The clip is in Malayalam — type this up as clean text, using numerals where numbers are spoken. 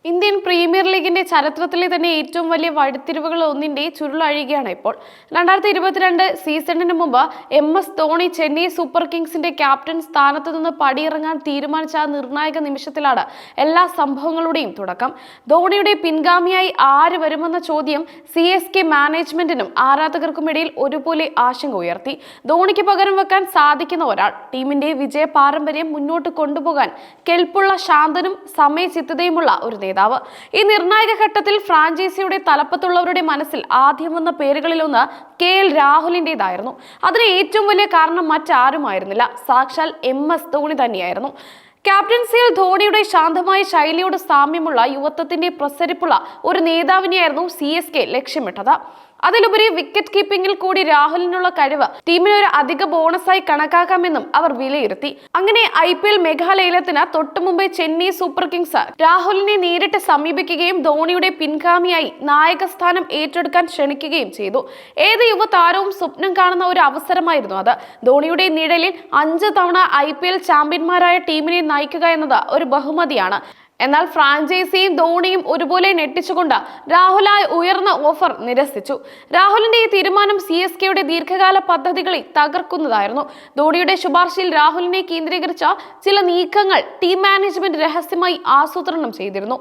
ഇന്ത്യൻ പ്രീമിയർ ലീഗിന്റെ ചരിത്രത്തിലെ തന്നെ ഏറ്റവും വലിയ വഴിത്തിരിവുകൾ ഒന്നിന്റെ ചുരുളഴിയുകയാണ് ഇപ്പോൾ. 2022 സീസണിന് മുമ്പ് ധോണി ചെന്നൈ സൂപ്പർ കിങ്സിന്റെ ക്യാപ്റ്റൻ സ്ഥാനത്ത് നിന്ന് പടിയിറങ്ങാൻ തീരുമാനിച്ച ആ നിർണായക നിമിഷത്തിലാണ് എല്ലാ സംഭവങ്ങളുടെയും തുടക്കം. ധോണിയുടെ പിൻഗാമിയായി ആര് വരുമെന്ന ചോദ്യം CSK മാനേജ്മെന്റിനും ആരാധകർക്കും ഇടയിൽ ഒരുപോലെ ആശങ്ക ഉയർത്തി. ധോണിക്ക് പകരം വെക്കാൻ സാധിക്കുന്ന ഒരാൾ, ടീമിന്റെ വിജയ പാരമ്പര്യം മുന്നോട്ട് കൊണ്ടുപോകാൻ കെൽപ്പുള്ള, ശാന്തനും സമയചിത്തതയുമുള്ള ഒരു നേതാവ്. ഈ നിർണായക ഘട്ടത്തിൽ ഫ്രാഞ്ചൈസിയുടെ തലപ്പത്തുള്ളവരുടെ മനസ്സിൽ ആദ്യം വന്ന പേരുകളിലൊന്ന് KL രാഹുലിന്റേതായിരുന്നു. അതിന് ഏറ്റവും വലിയ കാരണം മറ്റാരുമായിരുന്നില്ല, സാക്ഷാൽ ധോണി തന്നെയായിരുന്നു. ക്യാപ്റ്റൻസിയിൽ ധോണിയുടെ ശാന്തമായ ശൈലിയോട് സാമ്യമുള്ള, യുവത്വത്തിന്റെ പ്രസരിപ്പുള്ള ഒരു നേതാവിനെയായിരുന്നു CSK ലക്ഷ്യമിട്ടത്. അതിലുപരി വിക്കറ്റ് കീപ്പിംഗിൽ കൂടി രാഹുലിനുള്ള കഴിവ് ടീമിന് ഒരു അധിക ബോണസായി കണക്കാക്കാമെന്നും അവർ വിലയിരുത്തി. അങ്ങനെ IPL മെഗാലയലത്തിന് തൊട്ടു മുമ്പേ ചെന്നൈ സൂപ്പർ കിങ്സ് രാഹുലിനെ നേരിട്ട് സമീപിക്കുകയും ധോണിയുടെ പിൻഗാമിയായി നായകസ്ഥാനം ഏറ്റെടുക്കാൻ ക്ഷണിക്കുകയും ചെയ്തു. ഏത് യുവതാരവും സ്വപ്നം കാണുന്ന ഒരു അവസരമായിരുന്നു അത്. ധോണിയുടെ നിഴലിൽ 5 തവണ IPL ചാമ്പ്യന്മാരായ ടീമിനെ നയിക്കുക എന്നത് ഒരു ബഹുമതിയാണ്. എന്നാൽ ഫ്രാഞ്ചൈസിയും ധോണിയും ഒരുപോലെ ഞെട്ടിച്ചുകൊണ്ട് രാഹുലായി ഉയർന്ന ഓഫർ നിരസിച്ചു. രാഹുലിന്റെ ഈ തീരുമാനം CSKയുടെ ദീർഘകാല പദ്ധതികളെ തകർക്കുന്നതായിരുന്നു. ധോണിയുടെ ശുപാർശയിൽ രാഹുലിനെ കേന്ദ്രീകരിച്ച ചില നീക്കങ്ങൾ ടീം മാനേജ്മെന്റ് രഹസ്യമായി ആസൂത്രണം ചെയ്തിരുന്നു.